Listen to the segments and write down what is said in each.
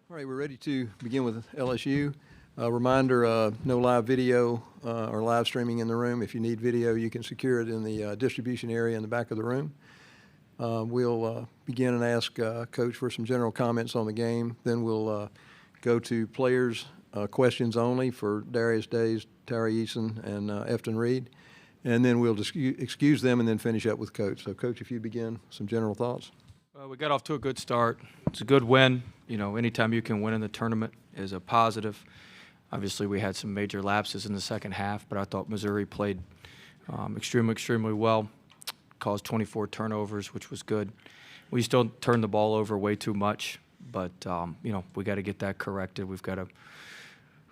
All right, we're ready to begin with LSU. Reminder, no live video or live streaming in the room. If you need video, you can secure it in the distribution area in the back of the room. We'll begin and ask Coach for some general comments on the game. Then we'll go to players' questions only for Darius Days, Tari Eason, and Efton Reed. And then we'll excuse them and then finish up with Coach. So, Coach, if you begin, some general thoughts. Well, we got off to a good start. It's a good win. You know, anytime you can win in the tournament is a positive. Obviously, we had some major lapses in the second half, but I thought Missouri played extremely well, caused 24 turnovers, which was good. We still turned the ball over way too much, but, you know, we got to get that corrected. We've got a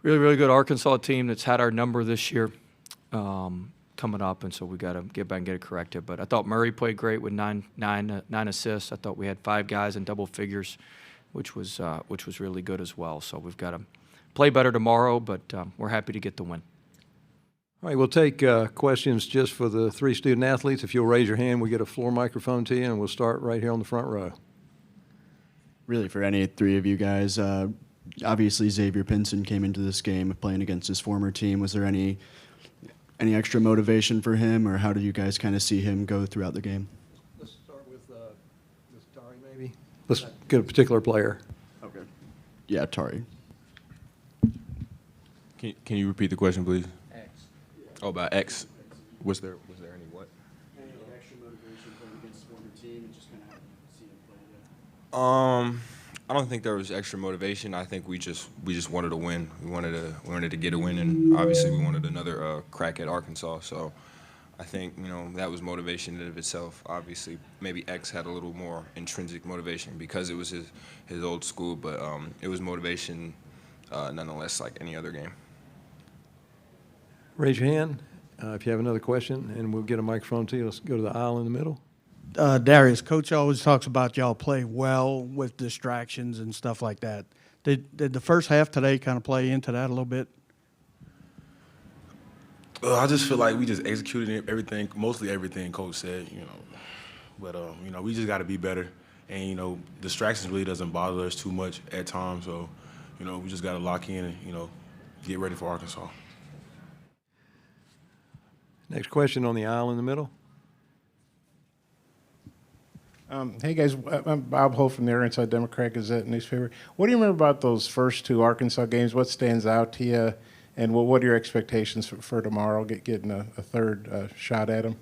really good Arkansas team that's had our number this year coming up, and so we got to get back and get it corrected. But I thought Murray played great with nine assists. I thought we had 5 guys in double figures, which was really good as well. So we've got to play better tomorrow, but we're happy to get the win. All right, we'll take questions just for the 3 student athletes. If you'll raise your hand, we get a floor microphone to you, and we'll start right here on the front row. Really, for any 3 of you guys, obviously Xavier Pinson came into this game playing against his former team. Was there any extra motivation for him, or how did you guys kind of see him go throughout the game? Let's start with Tari, maybe. Let's get a particular player. Okay. Yeah, Tari. Can you repeat the question, please? X. Oh, about X. Was there any what? Any extra motivation playing against his former team and just kind of see him play there? I don't think there was extra motivation. I think we just wanted to win. We wanted to get a win, and obviously we wanted another crack at Arkansas. So I think that was motivation in and of itself. Obviously, maybe X had a little more intrinsic motivation because it was his old school, but it was motivation nonetheless, like any other game. Raise your hand if you have another question, and we'll get a microphone to you. Let's go to the aisle in the middle. Darius, Coach always talks about y'all play well with distractions and stuff like that. Did the first half today kind of play into that a little bit? I just feel like we just executed everything, mostly everything Coach said, But, we just got to be better. And, distractions really doesn't bother us too much at times. So, we just got to lock in and, get ready for Arkansas. Next question on the aisle in the middle. Hey guys, I'm Bob Holt from the Arkansas Democrat Gazette newspaper. What do you remember about those first 2 Arkansas games? What stands out to you, and what are your expectations for tomorrow? Getting a third shot at them.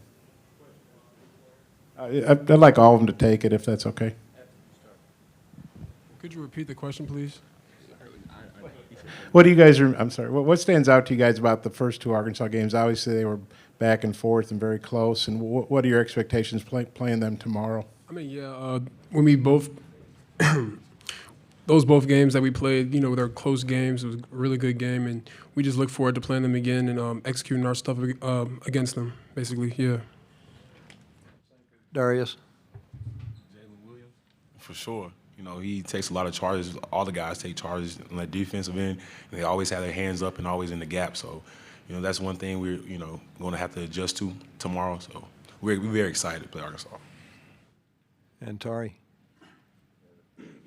I'd like all of them to take it, if that's okay. Could you repeat the question, please? What do you guys? I'm sorry. What stands out to you guys about the first 2 Arkansas games? Obviously, they were back and forth and very close. And what are your expectations playing them tomorrow? I mean, yeah, when we both, those both games that we played, they're close games. It was a really good game, and we just look forward to playing them again and executing our stuff against them, basically, yeah. Darius. Jalen Williams. For sure. He takes a lot of charges. All the guys take charges on that defensive end, and they always have their hands up and always in the gap. So, that's one thing we're, going to have to adjust to tomorrow. So we're very excited to play Arkansas. And Tari.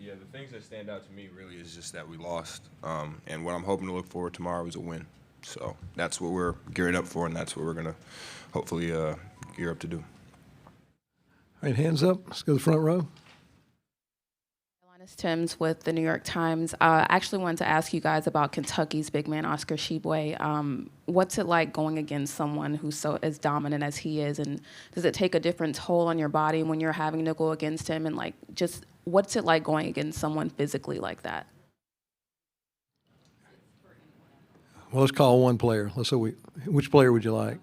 Yeah, the things that stand out to me really is just that we lost. And what I'm hoping to look forward tomorrow is a win. So that's what we're gearing up for, and that's what we're going to hopefully gear up to do. All right, hands up. Let's go to the front row. Timms with the New York Times. I actually wanted to ask you guys about Kentucky's big man, Oscar Tshiebwe. What's it like going against someone who's so as dominant as he is, and does it take a different toll on your body when you're having to go against him, and just what's it like going against someone physically like that? Well, let's call one player. Which player would you like?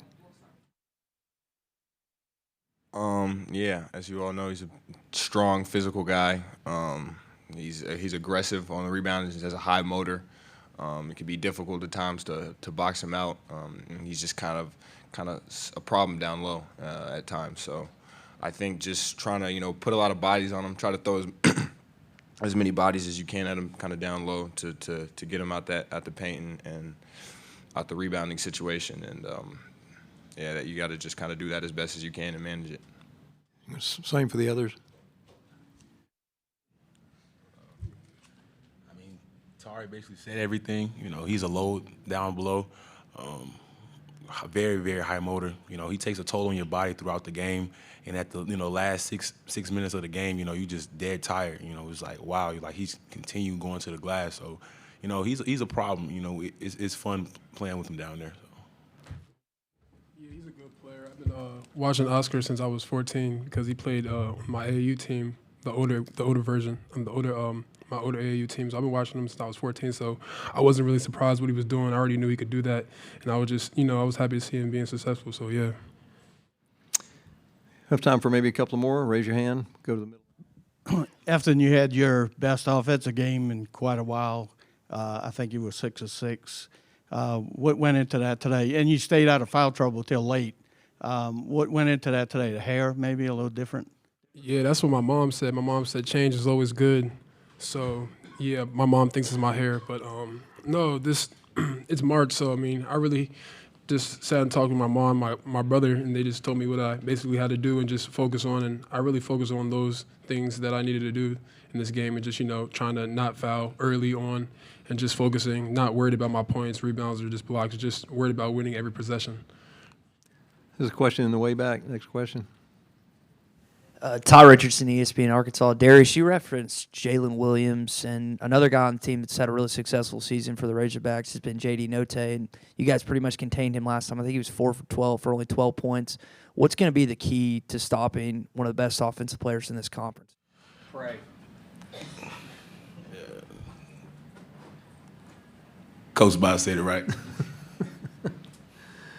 Yeah, as you all know, he's a strong physical guy. He's aggressive on the rebound. He has a high motor. It can be difficult at times to box him out. And he's just kind of a problem down low at times. So I think just trying to put a lot of bodies on him, try to throw as many bodies as you can at him, kind of down low to get him out the paint and out the rebounding situation. And yeah, that you got to just kind of do that as best as you can and manage it. Same for the others. Tari basically said everything. You know, he's a load down below. Very, very high motor. You know, he takes a toll on your body throughout the game. And at the last six minutes of the game, you know, you just dead tired. You know, it's like, wow, like he's continuing going to the glass. So, you know, he's a problem. You know, it's fun playing with him down there. So. Yeah, he's a good player. I've been watching Oscar since I was 14 because he played on my AAU team, the older version, my older AAU team. So I've been watching him since I was 14. So I wasn't really surprised what he was doing. I already knew he could do that, and I was just, I was happy to see him being successful. So yeah. Have time for maybe a couple more. Raise your hand. Go to the middle. Afton, you had your best offensive game in quite a while. I think you were 6 of 6. What went into that today? And you stayed out of foul trouble till late. What went into that today? The hair, maybe a little different? Yeah, that's what my mom said. My mom said change is always good. So, yeah, my mom thinks it's my hair. But, no, it's March. So, I mean, I really just sat and talked with my mom, my brother, and they just told me what I basically had to do and just focus on. And I really focused on those things that I needed to do in this game and just, trying to not foul early on and just focusing, not worried about my points, rebounds, or just blocks, just worried about winning every possession. There's a question in the way back. Next question. Ty Richardson, ESPN Arkansas. Darius, you referenced Jalen Williams, and another guy on the team that's had a really successful season for the Razorbacks has been J.D. Note, and you guys pretty much contained him last time. I think he was 4 for 12 for only 12 points. What's going to be the key to stopping one of the best offensive players in this conference? Pray. Coach Bob said it right.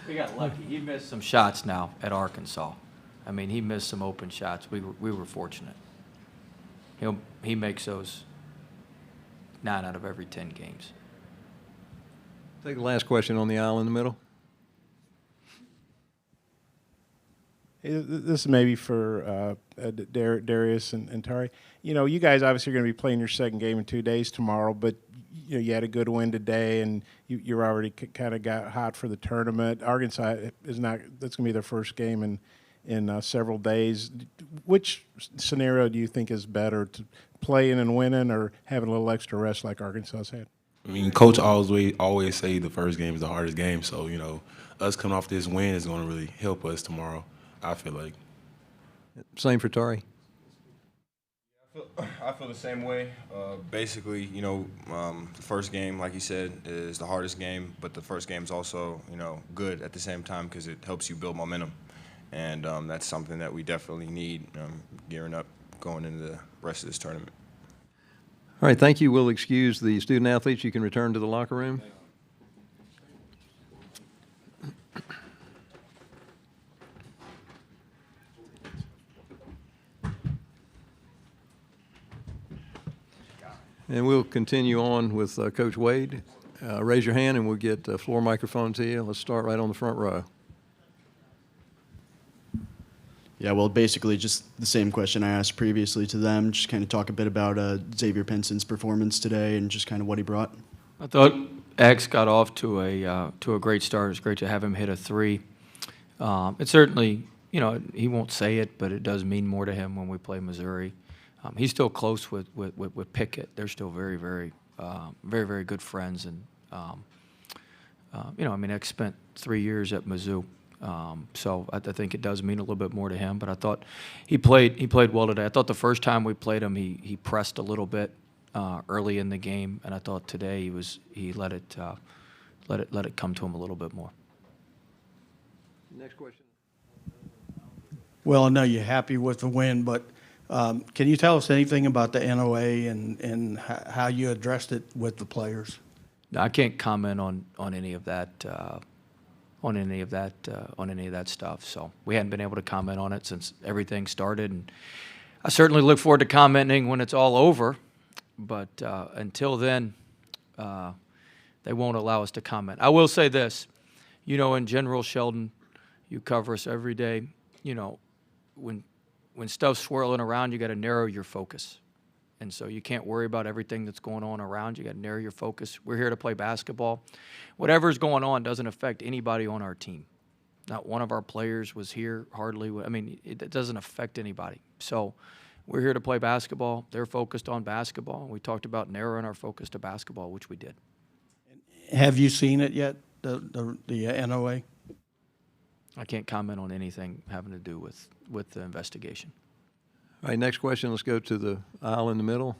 We got lucky. He missed some shots now at Arkansas. I mean, he missed some open shots. We were fortunate. He makes those 9 out of every 10 games. Take the last question on the aisle in the middle. Hey, this is maybe for Darius and Tari. You guys obviously are going to be playing your second game in 2 days tomorrow, but you had a good win today, and you're already kind of got hot for the tournament. Arkansas is not. That's going to be their first game in several days. Which scenario do you think is better, to playing and winning or having a little extra rest like Arkansas's had? I mean, Coach always say the first game is the hardest game. So, us coming off this win is going to really help us tomorrow, I feel like. Same for Tari. I feel the same way. Basically, the first game, like you said, is the hardest game, but the first game is also, good at the same time because it helps you build momentum. And that's something that we definitely need gearing up going into the rest of this tournament. All right, thank you. We'll excuse the student athletes. You can return to the locker room. And we'll continue on with Coach Wade. Raise your hand and we'll get a floor microphone to you. Let's start right on the front row. Yeah, well, basically just the same question I asked previously to them. Just kind of talk a bit about Xavier Pinson's performance today and just kind of what he brought. I thought X got off to a great start. It was great to have him hit a 3. It certainly, he won't say it, but it does mean more to him when we play Missouri. He's still close with Pickett. They're still very, very, very good friends. And, X spent 3 years at Mizzou. So I think it does mean a little bit more to him. But I thought he played well today. I thought the first time we played him, he pressed a little bit early in the game, and I thought today he let it come to him a little bit more. Next question. Well, I know you're happy with the win, but can you tell us anything about the NOA and how you addressed it with the players? No, I can't comment on any of that. On any of that stuff. So we hadn't been able to comment on it since everything started, and I certainly look forward to commenting when it's all over. But until then, they won't allow us to comment. I will say this, in general, Sheldon, you cover us every day. When stuff's swirling around, you got to narrow your focus. And so you can't worry about everything that's going on around. You got to narrow your focus. We're here to play basketball. Whatever's going on doesn't affect anybody on our team. Not one of our players was here, hardly. I mean, it doesn't affect anybody. So we're here to play basketball. They're focused on basketball. We talked about narrowing our focus to basketball, which we did. Have you seen it yet, the NOA? I can't comment on anything having to do with the investigation. All right, next question. Let's go to the aisle in the middle.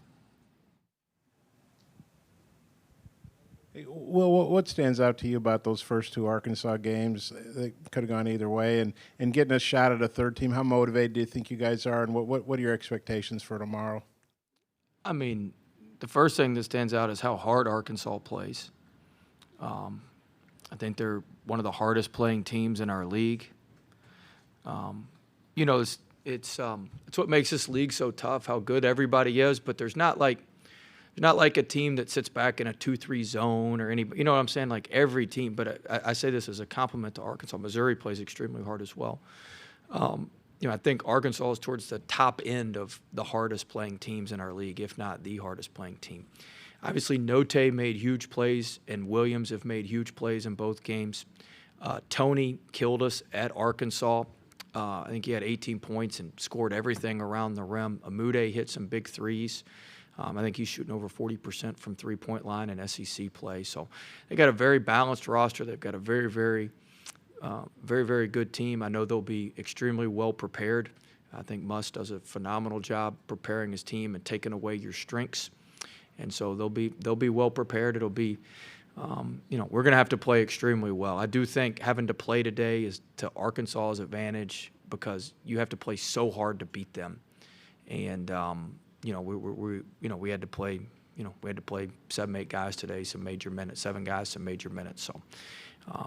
Well, what stands out to you about those first two Arkansas games? They could have gone either way, and getting a shot at a third team. How motivated do you think you guys are, and what are your expectations for tomorrow? I mean, the first thing that stands out is how hard Arkansas plays. I think they're one of the hardest playing teams in our league. You know, it's what makes this league so tough, how good everybody is, but there's not like a team that sits back in a 2-3 zone or any, you know what I'm saying? Like every team, but I say this as a compliment to Arkansas. Missouri plays extremely hard as well. You know, I think Arkansas is towards the top end of the hardest playing teams in our league, if not the hardest playing team. Obviously, Note made huge plays, and Williams have made huge plays in both games. Tony killed us at Arkansas. I think he had 18 points and scored everything around the rim. Amude hit some big threes. I think he's shooting over 40% from three-point line in SEC play. So they got a very balanced roster. They've got a very, very good team. I know they'll be extremely well prepared. I think Muss does a phenomenal job preparing his team and taking away your strengths. And so they'll be well prepared. It'll be, you know, we're going to have to play extremely well. I do think having to play today is to Arkansas's advantage because you have to play so hard to beat them. And you know, we had to play, you know, we had to play 7, 8 guys today, some major minutes, 7 guys, some major minutes. So,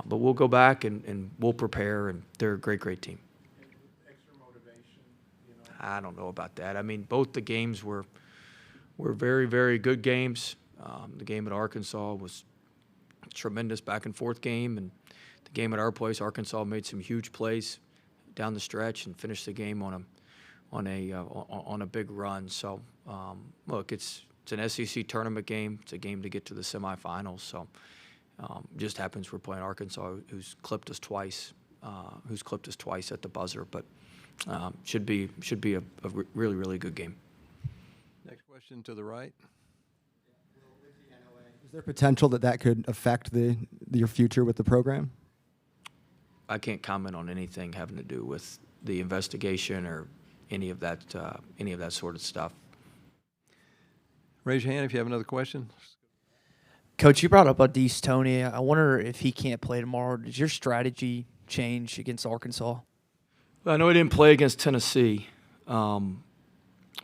but we'll go back and we'll prepare, and they're a great, great team. Extra motivation, you know. I don't know about that. I mean, both the games were very, very good games. The game at Arkansas was a tremendous back and forth game, and the game at our place, Arkansas made some huge plays down the stretch and finished the game on a big run. So look, it's an SEC tournament game. It's a game to get to the semifinals. So just happens we're playing Arkansas, who's clipped us twice at the buzzer, but should be a really, really good game. Next question to the right. Is there potential that could affect your future with the program? I can't comment on anything having to do with the investigation or any of that sort of stuff. Raise your hand if you have another question. Coach, you brought up Adese Tony. I wonder if he can't play tomorrow. Does your strategy change against Arkansas? Well, I know he didn't play against Tennessee. I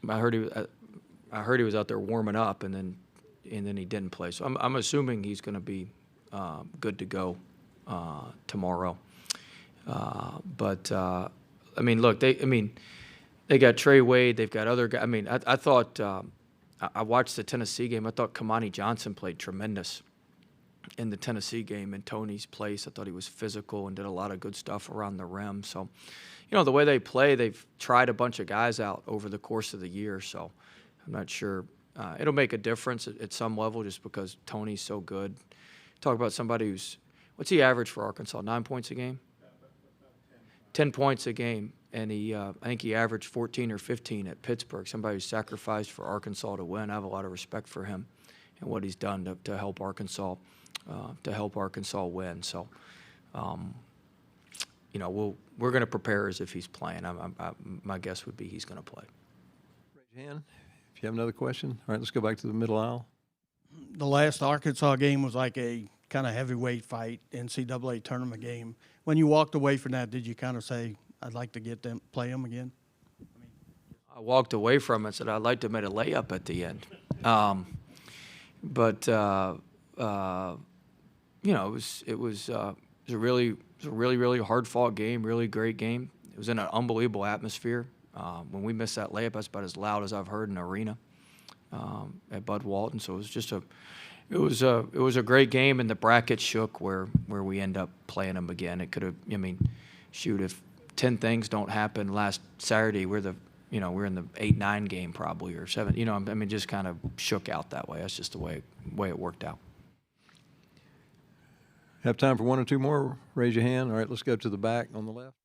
heard he was out there warming up, and then he didn't play. So I'm assuming he's going to be good to go tomorrow. But I mean, look, they got Trey Wade. They've got other guys. I mean, I thought I watched the Tennessee game. I thought Kamani Johnson played tremendous in the Tennessee game in Tony's place. I thought he was physical and did a lot of good stuff around the rim. So, you know, the way they play, they've tried a bunch of guys out over the course of the year. So I'm not sure. It'll make a difference at some level just because Tony's so good. Talk about somebody what's he average for Arkansas? 9 points a game? 10 points a game. And I think he averaged 14 or 15 at Pittsburgh. Somebody who sacrificed for Arkansas to win. I have a lot of respect for him and what he's done to help Arkansas win. So, you know, we're going to prepare as if he's playing. My guess would be he's going to play. Raise your hand if you have another question. All right, let's go back to the middle aisle. The last Arkansas game was like a kind of heavyweight fight, NCAA tournament game. When you walked away from that, did you kind of say, I'd like to play them again? I walked away from it and said I'd like to make a layup at the end. But you know, it was a really hard fought game, really great game. It was in an unbelievable atmosphere. When we missed that layup, that's about as loud as I've heard in an arena at Bud Walton. So it was a great game, and the bracket shook where we end up playing them again. It could have. I mean, shoot, if 10 things don't happen last Saturday, we're in the 8-9 game probably, or 7. You know, I mean, just kind of shook out that way. That's just the way it worked out. Have time for one or two more? Raise your hand. All right, let's go to the back on the left.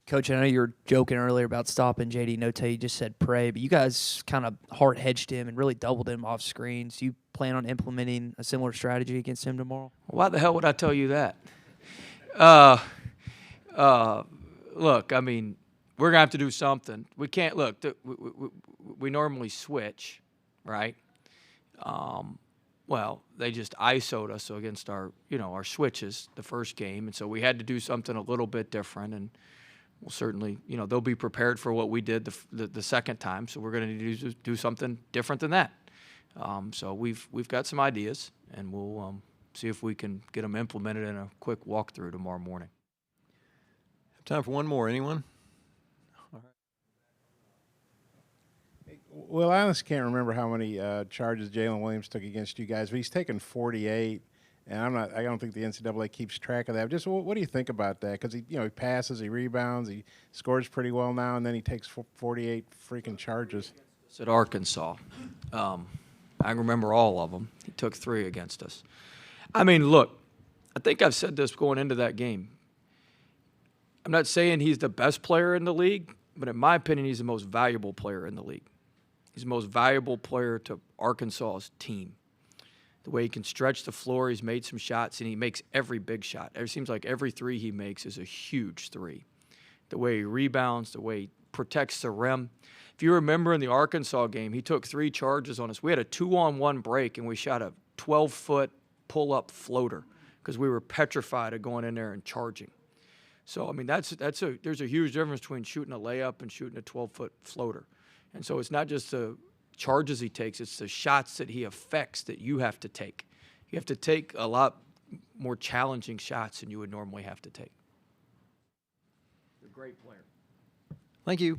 Coach, I know you were joking earlier about stopping J.D. Note. You just said pray, but you guys kind of hard-hedged him and really doubled him off screens. Do you plan on implementing a similar strategy against him tomorrow? Why the hell would I tell you that? Look, I mean, we're going to have to do something. We can't, look, we normally switch, right? Well, they just ISO'd us against our switches the first game, and so we had to do something a little bit different, and we'll certainly, they'll be prepared for what we did the second time, so we're going to need to do something different than that. So we've got some ideas, and we'll see if we can get them implemented in a quick walkthrough tomorrow morning. Time for one more. Anyone? Well, I honestly can't remember how many charges Jalen Williams took against you guys, but he's taken 48, and I don't think the NCAA keeps track of that. Just what do you think about that? Because he passes, he rebounds, he scores pretty well now, and then he takes 48 freaking charges. It's at Arkansas. I remember all of them. He took 3 against us. I mean, look, I think I've said this going into that game. I'm not saying he's the best player in the league, but in my opinion, he's the most valuable player in the league. He's the most valuable player to Arkansas's team. The way he can stretch the floor, he's made some shots, and he makes every big shot. It seems like every 3 he makes is a huge 3. The way he rebounds, the way he protects the rim. If you remember in the Arkansas game, he took 3 charges on us. We had a 2-on-1 break, and we shot a 12-foot pull-up floater because we were petrified of going in there and charging. So, I mean, there's a huge difference between shooting a layup and shooting a 12-foot floater. And so it's not just the charges he takes, it's the shots that he affects that you have to take. You have to take a lot more challenging shots than you would normally have to take. He's a great player. Thank you.